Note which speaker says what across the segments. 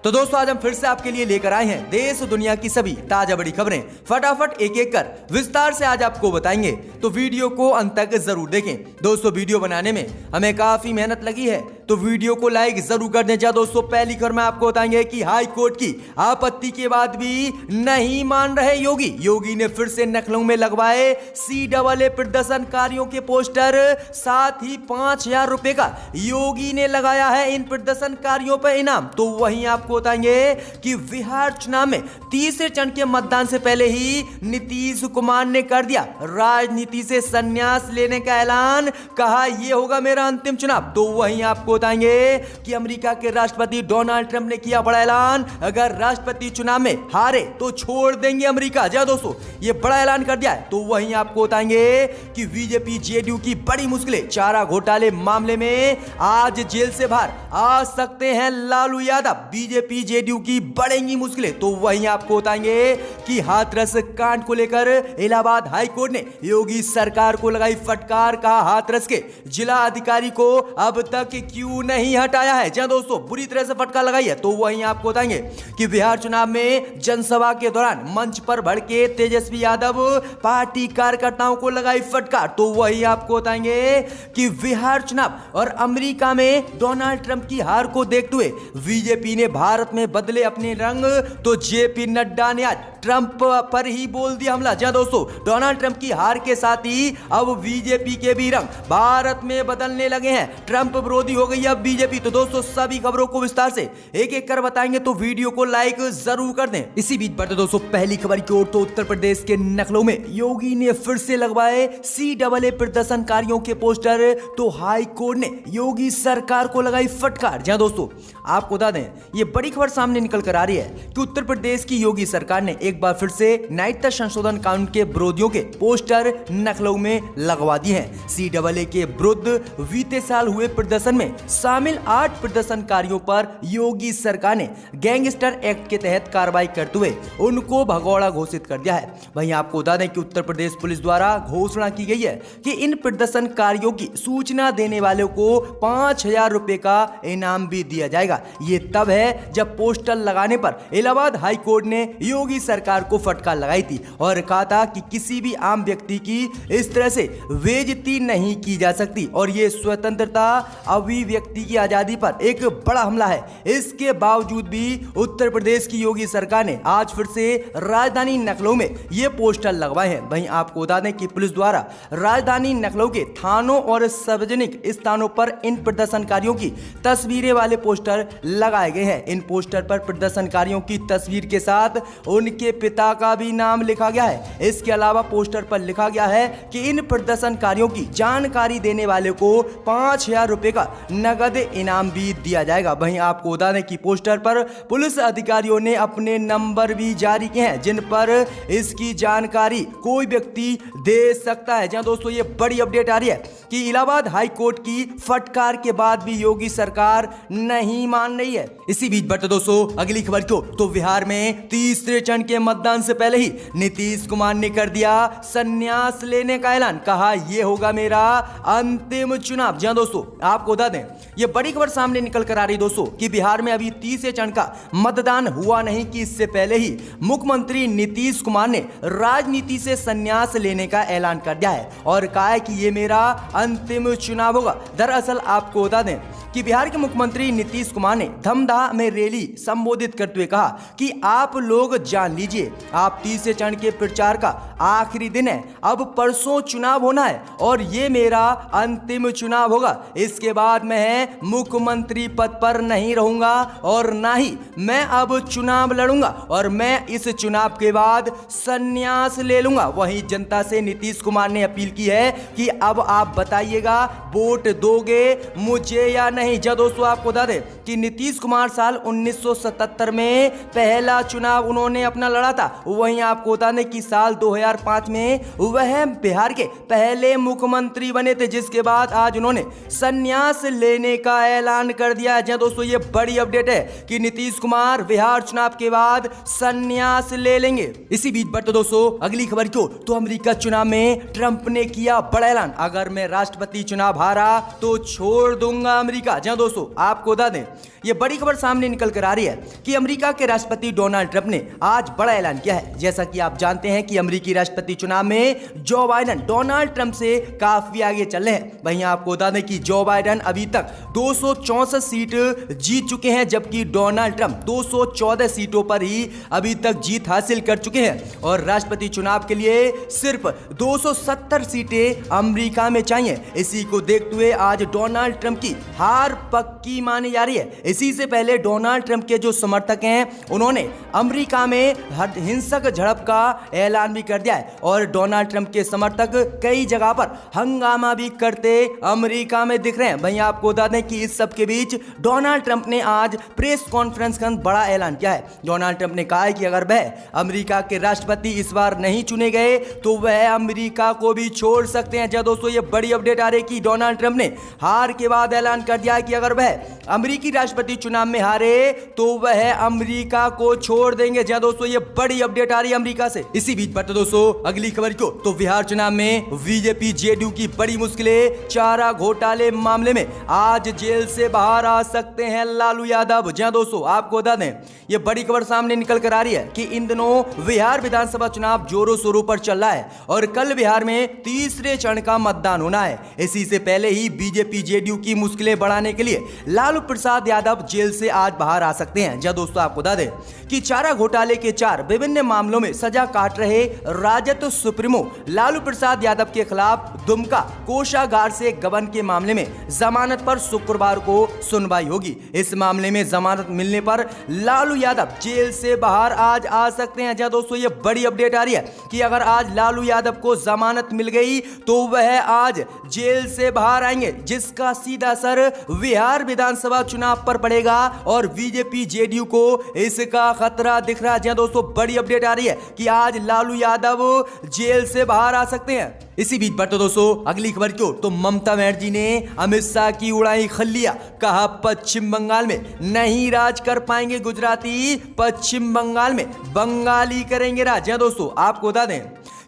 Speaker 1: तो दोस्तों आज हम फिर से आपके लिए लेकर आए हैं देश दुनिया की सभी ताजा बड़ी खबरें फटाफट एक एक कर विस्तार से आज आपको बताएंगे। तो वीडियो को अंत तक जरूर देखें। दोस्तों वीडियो बनाने में हमें काफी मेहनत लगी है, तो वीडियो को लाइक जरूर कर दें। दोस्तों पहली खबर में आपको बताएंगे कि हाई कोर्ट की आपत्ति के बाद भी नहीं मान रहे योगी ने फिर से लखनऊ में लगवाए CAA प्रदर्शनकारियों के पोस्टर, साथ ही 5,000 रुपए का योगी ने लगाया है इन प्रदर्शनकारियों पर इनाम। तो वहीं आपको बताएंगे कि बिहार चुनाव में तीसरे चरण के मतदान से पहले ही नीतीश कुमार ने कर दिया राजनीति से संन्यास लेने का ऐलान, कहा यह होगा मेरा अंतिम चुनाव। तो वहीं आपको बताएंगे कि अमेरिका के राष्ट्रपति डोनाल्ड ट्रंप ने किया बड़ा ऐलान, अगर राष्ट्रपति चुनाव में हारे तो छोड़ देंगे अमेरिका। जी दोस्तों ये बड़ा ऐलान कर दिया है। तो वहीं आपको बताएंगे कि बीजेपी जेडीयू की बड़ी मुश्किलें, चारा घोटाले मामले में आज जेल से बाहर आ सकते हैं लालू यादव, बीजेपी जेडीयू की बढ़ेंगी मुश्किलें। तो वहीं आपको बताएंगे कि हाथरस कांड को लेकर इलाहाबाद हाई कोर्ट ने योगी सरकार को लगाई फटकार, कहा हाथरस के जिला अधिकारी को अब तक क्यों नहीं हटाया है। जी दोस्तों बुरी तरह से फटकार लगाई है। तो वहीं आपको बताएंगे कि बिहार चुनाव में जनसभा के दौरान मंच पर भड़के तेजस्वी यादव, पार्टी कार्यकर्ताओं को लगाई फटकार। तो वहीं आपको बताएंगे कि बिहार चुनाव और अमेरिका में डोनाल्ड ट्रंप की हार को देखते हुए बीजेपी ने भारत में बदले अपने रंग, तो जेपी नड्डा ने आज ट्रंप पर ही बोल दिया हमला। जी दोस्तों डोनाल्ड ट्रंप की हार के साथ ही अब बीजेपी के भी रंग भारत में बदलने लगे हैं, ट्रंप विरोधी हो गई अब बीजेपी। तो दोस्तों सभी खबरों को विस्तार से एक एक कर बताएंगे, तो वीडियो को लाइक जरूर कर दें। इसी बीच बढ़ते दोस्तों पहली खबर की ओर, तो उत्तर प्रदेश के लखनऊ में योगी ने फिर से लगवाए CAA प्रदर्शनकारियों के पोस्टर, तो हाई कोर्ट ने योगी सरकार को लगाई फटकार। जी दोस्तों आपको बता दें ये बड़ी खबर सामने निकल कर आ रही है कि उत्तर प्रदेश की योगी सरकार ने एक बार फिर से नागरिकता संशोधन कानून के विरोधियों के पोस्टर लखनऊ में लगवा दिए हैं। CAA के विरुद्ध बीते साल हुए प्रदर्शन में शामिल 8 प्रदर्शनकारियों पर योगी सरकार ने गैंगस्टर एक्ट के तहत कार्रवाई करते हुए उनको भगौड़ा घोषित कर दिया है। वहीं आपको बता दें कि उत्तर प्रदेश पुलिस द्वारा घोषणा की गई है कि इन प्रदर्शनकारियों की सूचना देने वालों को 5,000 रुपए का इनाम भी दिया जाएगा। ये तब है जब पोस्टर लगाने पर इलाहाबाद हाई कोर्ट ने योगी सरकार को फटकार लगाई थी और कहा था कि किसी भी आम व्यक्ति की इस तरह से बेइज्जती नहीं की जा सकती और ये स्वतंत्रता अभिव्यक्ति की आजादी पर एक बड़ा हमला है। इसके बावजूद भी उत्तर प्रदेश की योगी सरकार ने आज फिर से राजधानी लखनऊ में ये पोस्टर लगवाए हैं। वहीं आपको बता दें कि पुलिस द्वारा राजधानी लखनऊ के थानों और सार्वजनिक स्थानों पर इन प्रदर्शनकारियों की तस्वीरें वाले पोस्टर लगाए गए हैं। इन पोस्टर पर प्रदर्शनकारियों की तस्वीर के साथ उनके पिता का भी नाम लिखा गया है। इसके अलावा पोस्टर पर लिखा गया है कि इन प्रदर्शनकारियों की जानकारी देने वाले को 5,000 रुपए का नगद इनाम भी दिया जाएगा। वहीं आपको बता दें कि पोस्टर पर पुलिस अधिकारियों ने अपने नंबर भी जारी किए हैं जिन पर इसकी जानकारी कोई व्यक्ति दे सकता है। जहां दोस्तों ये बड़ी अपडेट आ रही है कि इलाहाबाद हाई कोर्ट की फटकार के बाद भी योगी सरकार नहीं मान रही है। इसी बीच बढ़ते दोस्तों अगली खबर को, तो बिहार में तीसरे चरण के मतदान से पहले ही नीतीश कुमार ने कर दिया संन्यास लेने का ऐलान, कहा यह होगा मेरा अंतिम चुनाव। जी दोस्तों आपको बता दें ये बड़ी खबर सामने निकल कर आ रही दोस्तों कि बिहार में अभी तीसरे चरण का मतदान हुआ नहीं कि इससे पहले ही मुख्यमंत्री नीतीश कुमार ने राजनीति से संन्यास लेने का ऐलान कर दिया है और कहा है कि यह मेरा अंतिम चुनाव होगा। दरअसल आपको बता दें कि बिहार के मुख्यमंत्री नीतीश कुमार ने धमदाह में रैली संबोधित करते हुए कहा कि आप लोग जान लीजिए आप तीसरे चरण के प्रचार का आखिरी दिन है, अब परसों चुनाव होना है और ये मेरा अंतिम चुनाव होगा। इसके बाद मैं मुख्यमंत्री पद पर नहीं रहूंगा और ना ही मैं अब चुनाव लड़ूंगा और मैं इस चुनाव के बाद संन्यास ले लूंगा। वहीं जनता से नीतीश कुमार ने अपील की है कि अब आप बताइएगा वोट दोगे मुझे या नहीं। जब दोस्तों आपको बता दें कि नीतीश कुमार साल 1977 में पहला चुनाव उन्होंने अपना लड़ा था। वहीं आपको बता दें कि साल 2005 में वह बिहार के पहले मुख्यमंत्री बने थे, जिसके बाद आज उन्होंने संन्यास लेने का ऐलान कर दिया है। दोस्तों ये बड़ी अपडेट है कि नीतीश कुमार बिहार चुनाव के बाद संन्यास ले लेंगे। इसी बीच बढ़ते दोस्तों अगली खबर को, तो अमेरिका चुनाव में ट्रंप ने किया बड़ा ऐलान, अगर मैं राष्ट्रपति चुनाव हारा तो छोड़ दूंगा अमेरिका। जी दोस्तों आपको बता दें ये बड़ी खबर सामने निकल कर आ रही है कि अमेरिका के राष्ट्रपति डोनाल्ड ट्रंप ने आज बड़ा ऐलान किया है। जैसा कि आप जानते हैं कि अमेरिकी राष्ट्रपति चुनाव में जो बाइडेन डोनाल्ड ट्रंप से काफी आगे चल रहे हैं। वहीं आपको बता दें कि जो बाइडेन अभी तक 264 सीट जीत चुके हैं, जबकि डोनाल्ड ट्रंप 214 सीटों पर ही अभी तक जीत हासिल कर चुके हैं और राष्ट्रपति चुनाव के लिए सिर्फ 270 सीटें अमेरिका में चाहिए। इसी को देखते हुए आज डोनाल्ड ट्रंप की हार पक्की मानी जा रही है। इसी से पहले डोनाल्ड ट्रंप के जो समर्थक हैं उन्होंने अमेरिका में हिंसक झड़प का ऐलान भी कर दिया है और डोनाल्ड ट्रंप के समर्थक कई जगह पर हंगामा भी करते अमेरिका में दिख रहे हैं। वहीं आपको बता दें कि इस सब के बीच डोनाल्ड ट्रंप ने आज प्रेस कॉन्फ्रेंस का बड़ा ऐलान किया है। डोनाल्ड ट्रंप ने कहा है कि अगर वह अमेरिका के राष्ट्रपति इस बार नहीं चुने गए तो वह अमेरिका को भी छोड़ सकते हैं। जब दोस्तों ये बड़ी अपडेट आ रही है कि डोनाल्ड ट्रंप ने हार के बाद ऐलान कर दिया है कि अगर वह अमेरिकी राष्ट्रपति चुनाव में हारे तो वह अमेरिका को छोड़ देंगे। जब दोस्तों ये बड़ी अपडेट आ रही है अमेरिका से। इसी बीच बढ़ते दोस्तों अगली खबर को, तो बिहार चुनाव में बीजेपी जेडीयू की बड़ी मुश्किलें, चारा घोटाले मामले में आज जेल से बाहर आ सकते हैं लालू यादव। जहां दोस्तों आपको बता दें ये बड़ी खबर सामने निकल कर आ रही है कि इन दिनों बिहार विधानसभा चुनाव जोरों शोरों पर चल रहा है और कल बिहार में तीसरे चरण का मतदान होना है। इसी से पहले ही बीजेपी जेडीयू की मुश्किलें बढ़ाने के लिए लालू प्रसाद यादव जेल से आज बाहर आ सकते हैं। जहां दोस्तों आपको बता दें कि चारा घोटाले के 4 विभिन्न मामलों में सजा काट रहे राजद सुप्रीमो लालू प्रसाद यादव के खिलाफ दुमका कोषागार से गबन के मामले में जमानत पर शुक्रवार को सुनवाई होगी। इस मामले में जमानत मिलने पर लालू यादव जेल से बाहर आज आ सकते हैं। जहां दोस्तों ये बड़ी अपडेट आ रही है कि अगर आज लालू यादव को जमानत मिल गई तो वह आज जेल से बाहर आएंगे, जिसका सीधा असर बिहार विधानसभा चुनाव पर पड़ेगा और बीजेपी जेडीयू को इसका खतरा दिख रहा है। जहां दोस्तों बड़ी अपडेट आ रही है कि आज लालू यादव जेल से बाहर आ सकते हैं। इसी बीच बढ़ते दोस्तों अगली खबर को, तो ममता बनर्जी ने अमित शाह की उड़ाई खल्लिया, कहा पश्चिम बंगाल में नहीं राज कर पाएंगे गुजराती, पश्चिम बंगाल में बंगाली करेंगे राज। दोस्तों आपको बता दें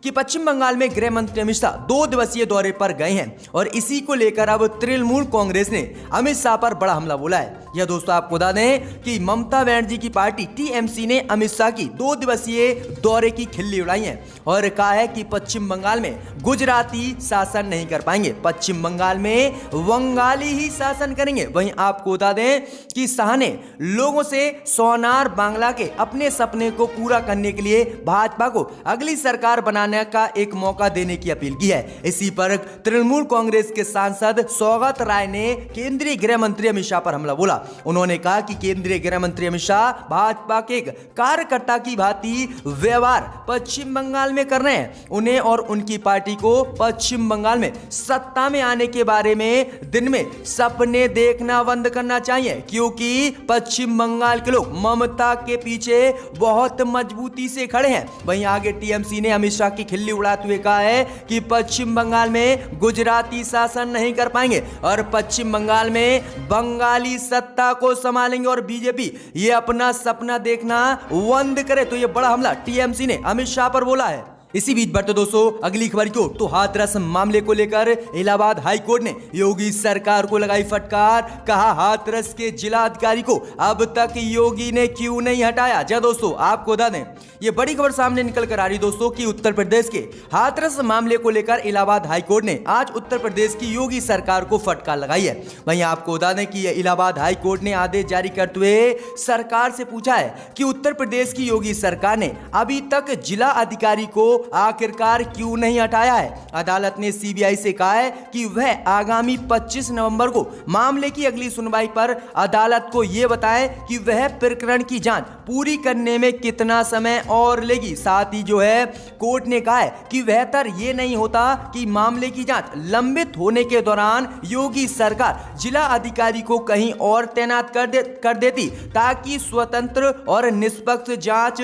Speaker 1: कि पश्चिम बंगाल में गृह मंत्री अमित शाह 2 दिवसीय दौरे पर गए हैं और इसी को लेकर अब तृणमूल कांग्रेस ने अमित शाह पर बड़ा हमला बोला है। यह दोस्तों आपको बता दें कि ममता बनर्जी की पार्टी टीएमसी ने अमित शाह की 2 दिवसीय दौरे की खिल्ली उड़ाई है और कहा है कि पश्चिम बंगाल में गुजराती शासन नहीं कर पाएंगे, पश्चिम बंगाल में बंगाली ही शासन करेंगे। वहीं आपको बता दें कि शाह ने लोगों से सोनार बांग्ला के अपने सपने को पूरा करने के लिए भाजपा को अगली सरकार बनाने का एक मौका देने की अपील की है। इसी पर तृणमूल कांग्रेस के सांसद सौगत राय ने केंद्रीय गृह मंत्री अमित शाह पर हमला बोला। उन्होंने कहा कि केंद्रीय गृह मंत्री अमित शाह भाजपा के एक कार्यकर्ता की भांति व्यवहार पश्चिम बंगाल में कर रहे हैं। उन्हें और उनकी पार्टी को पश्चिम बंगाल में सत्ता में आने के बारे में दिन में सपने देखना बंद करना चाहिए, क्योंकि पश्चिम बंगाल के लोग ममता के पीछे बहुत मजबूती से खड़े हैं। वहीं आगे टीएमसी ने अमित शाह की खिल्ली उड़ाते हुए कहा है कि पश्चिम बंगाल में गुजराती शासन नहीं कर पाएंगे और पश्चिम बंगाल में बंगाली सत्ता को संभालेंगे और बीजेपी ये अपना सपना देखना बंद करे। तो ये बड़ा हमला टीएमसी ने अमित शाह पर बोला है। इसी बीच बढ़ते दोस्तों अगली खबर को, तो हाथरस मामले को लेकर इलाहाबाद हाई कोर्ट ने योगी सरकार को लगाई फटकार, कहा हाथरस के जिलाधिकारी को अब तक योगी ने क्यों नहीं हटाया। जब दोस्तों आपको बता दें ये बड़ी खबर सामने निकल कर आ रही दोस्तों कि उत्तर प्रदेश के हाथरस मामले को लेकर इलाहाबाद हाई कोर्ट ने आज उत्तर प्रदेश की योगी सरकार को फटकार लगाई है। वहीं आपको बता दें कि इलाहाबाद हाई कोर्ट ने आदेश जारी करते हुए सरकार से पूछा है कि उत्तर प्रदेश की योगी सरकार ने अभी तक जिला अधिकारी को आखिरकार क्यों नहीं हटाया है। अदालत ने सीबीआई से कहा है कि वह आगामी 25 नवंबर को मामले की अगली सुनवाई पर अदालत को यह बताए कि वह प्रकरण की जांच पूरी करने में कितना समय और लेगी। साथ ही जो है कोर्ट ने कहा है कि बेहतर ये नहीं होता कि मामले की जांच लंबित होने के दौरान योगी सरकार जिला अधिकारी को कहीं और तैनात कर देती ताकि स्वतंत्र और निष्पक्ष जांच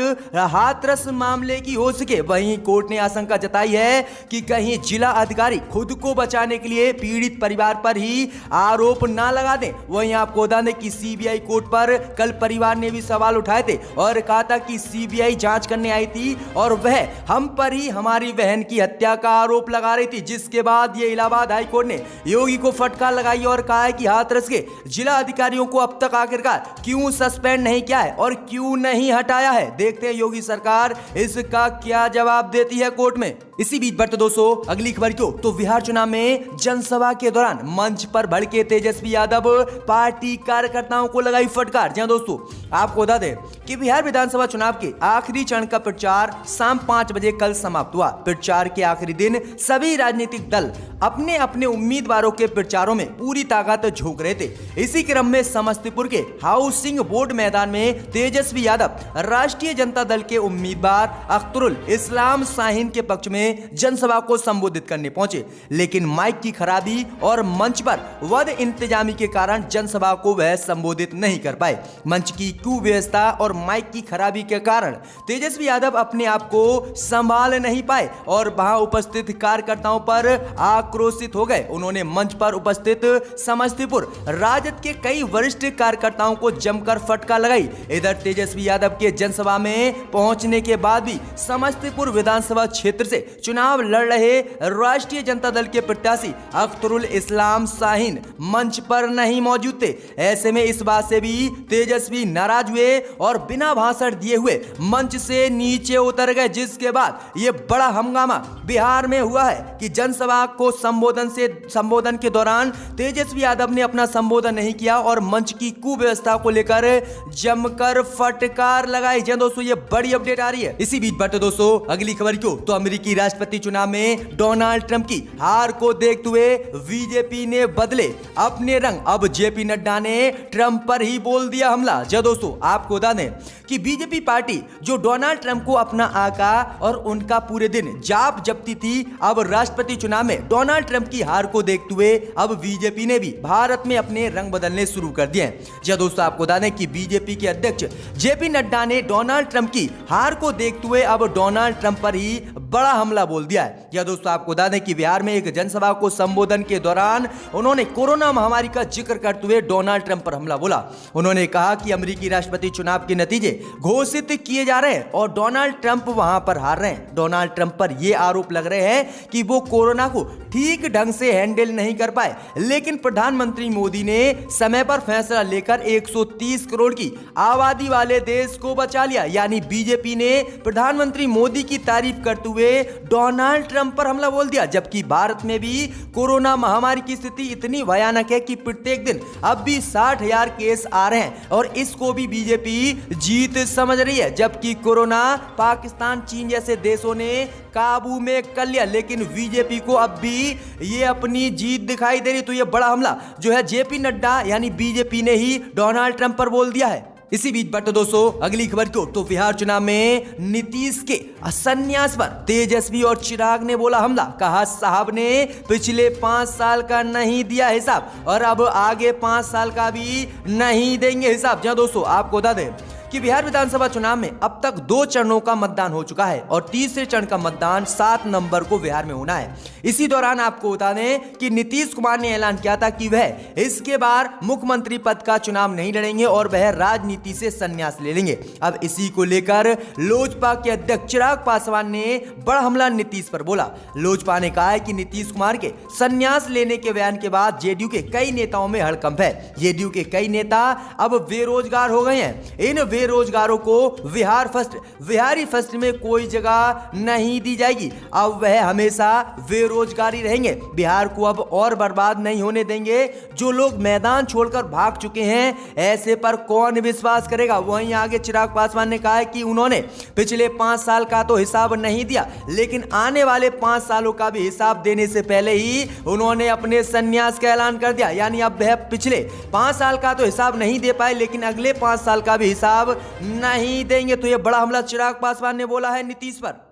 Speaker 1: हाथरस मामले की हो सके। वहीं कोर्ट ने आशंका जताई है कि कहीं जिला अधिकारी खुद को बचाने के लिए पीड़ित परिवार पर ही आरोप ना लगा दें। वहीं आपको बता दें कि सीबीआई कोर्ट पर कल परिवार ने भी सवाल उठाए थे और कहा था कि सीबीआई जांच करने आई थी और वह हम पर ही हमारी बहन की हत्या का आरोप लगा रही थी, जिसके बाद ये इलाहाबाद हाई कोर्ट ने योगी को फटकार लगाई और कहा है कि हाथरस के जिला अधिकारियों को अब तक आखिरकार क्यों सस्पेंड नहीं किया है और क्यों नहीं हटाया है। देखते हैं योगी सरकार इसका क्या जवाब देती है कोर्ट में। इसी बीच बढ़ते दोस्तों अगली खबर को, तो बिहार चुनाव में जनसभा के दौरान मंच पर भड़के तेजस्वी यादव पार्टी कार्यकर्ताओं को लगाई फटकार। जी दोस्तों आपको बता दें कि बिहार विधानसभा चुनाव के आखिरी चरण का प्रचार शाम 5 बजे कल समाप्त हुआ। प्रचार के आखिरी दिन सभी राजनीतिक दल अपने अपने उम्मीदवारों के प्रचारों में पूरी ताकत झोंक रहे थे। इसी क्रम में समस्तीपुर के हाउसिंग बोर्ड मैदान में तेजस्वी यादव राष्ट्रीय जनता दल के उम्मीदवार अख्तरुल इस्लाम शाहीन के पक्ष में जनसभा को संबोधित करने पहुंचे, लेकिन माइक की खराबी और मंच पर वध इंतजामी के कारण जनसभा को वह संबोधित नहीं कर पाए। मंच की कुव्यवस्था और माइक की खराबी के कारण तेजस्वी यादव अपने आप को संभाल नहीं पाए और वहां उपस्थित कार्यकर्ताओं पर आक्रोशित हो गए। उन्होंने मंच पर उपस्थित समस्तीपुर राजद के कई वरिष्ठ कार्यकर्ताओं को जमकर फटकार लगाई। इधर तेजस्वी यादव के जनसभा में पहुंचने के बाद भी समस्तीपुर विधानसभा क्षेत्र से चुनाव लड़ रहे राष्ट्रीय जनता दल के प्रत्याशी अख्तरुल इस्लाम शाहीन मंच पर नहीं मौजूद थे। ऐसे में इस बात से भी तेजस्वी नाराज हुए और बिना भाषण दिए हुए मंच से नीचे उतर गए, जिसके बाद यह बड़ा हंगामा बिहार में हुआ है कि जनसभा को संबोधन के दौरान तेजस्वी यादव ने अपना संबोधन नहीं किया और मंच की कुव्यवस्था को लेकर जमकर फटकार लगाई। दोस्तों ये बड़ी अपडेट आ रही है। इसी बीच बढ़ते दोस्तों अगली खबर को, तो अमेरिकी राष्ट्रपति चुनाव में डोनाल्ड ट्रंप की हार को देखते हुए बीजेपी ने बदले अपने रंग। अब जेपी नड्डा ने ट्रंप पर ही बोल दिया हमला। दोस्तों आपको बता दें कि बीजेपी पार्टी जो डोनाल्ड ट्रंप को अपना आका और उनका पूरे दिन जाप जपती थी, अब राष्ट्रपति चुनाव में डोनाल्ड ट्रंप की हार को देखते हुए अब बीजेपी ने भी भारत में अपने रंग बदलने शुरू कर दिए हैं। दोस्तों आपको बता दें कि बीजेपी के अध्यक्ष जेपी नड्डा ने डोनाल्ड ट्रंप की हार को देखते हुए अब डोनाल्ड ट्रंप पर ही बड़ा हमला बोल दिया है। दोस्तों आपको बता दें कि बिहार में एक जनसभा को संबोधन के दौरान उन्होंने कोरोना महामारी का जिक्र करते हुए डोनाल्ड ट्रंप पर हमला बोला। उन्होंने कहा कि अमेरिकी राष्ट्रपति चुनाव के नतीजे घोषित किए जा रहे हैं और डोनाल्ड ट्रंप वहां पर हार रहे हैं। डोनाल्ड ट्रंप पर यह आरोप लग रहे हैं कि वो कोरोना को ठीक ढंग से हैंडल नहीं कर पाए, लेकिन प्रधानमंत्री मोदी ने समय पर फैसला लेकर 130 करोड़ की आबादी वाले देश को बचा लिया। यानी बीजेपी ने प्रधानमंत्री मोदी की तारीफ करते हुए डोनाल्ड ट्रंप पर हमला बोल दिया। जबकि भारत में भी कोरोना महामारी की स्थिति इतनी भयानक है कि प्रत्येक दिन अब भी 60,000 केस आ रहे हैं और इसको भी बीजेपी जीत समझ रही है। जबकि कोरोना पाकिस्तान चीन जैसे देशों ने काबू में कर लिया, लेकिन बीजेपी को अब भी ये अपनी जीत दिखाई दे रही। तो ये बड़ा हमला जो है जेपी नड्डा यानी बीजेपी ने ही डोनाल्ड ट्रंप पर बोल दिया है। इसी बीच बढ़ते दोस्तों अगली खबर को, तो बिहार चुनाव में नीतीश के संन्यास पर तेजस्वी और चिराग ने बोला हमला। कहा साहब ने पिछले 5 साल का नहीं दिया हिसाब और अब आगे 5 साल का भी नहीं देंगे हिसाब। दोस्तों आपको बता दें कि बिहार विधानसभा चुनाव में अब तक 2 चरणों का मतदान हो चुका है और तीसरे चरण का मतदान 7 नवंबर को बिहार में होना है। इसी दौरान आपको बता दें कि नीतीश कुमार ने ऐलान किया था कि वह इसके बार मुख्यमंत्री पद का चुनाव नहीं लड़ेंगे और वह राजनीति से संन्यास ले लेंगे। अब इसी को लेकर लोजपा के अध्यक्ष चिराग पासवान ने बड़ा हमला नीतीश पर बोला। लोजपा ने कहा है कि नीतीश कुमार के संन्यास लेने के बयान के बाद जेडीयू के कई नेताओं में हड़कंप है। जेडीयू के कई नेता अब बेरोजगार हो गए हैं। इन बेरोजगारों को बिहारी फर्स्ट में कोई जगह नहीं दी जाएगी। अब वह हमेशा बेरोजगारी रहेंगे। बिहार को अब और बर्बाद नहीं होने देंगे। जो लोग मैदान छोड़कर भाग चुके हैं, ऐसे पर कौन विश्वास करेगा। वहीं आगे चिराग पासवान ने कहा है कि उन्होंने पिछले 5 साल का तो हिसाब नहीं दिया, लेकिन आने वाले 5 सालों का भी हिसाब देने से पहले ही उन्होंने अपने संन्यास का ऐलान कर दिया। यानी अब वह पिछले 5 साल का तो हिसाब नहीं दे पाए, लेकिन अगले 5 साल का भी हिसाब नहीं देंगे। तो यह बड़ा हमला चिराग पासवान ने बोला है नीतीश पर।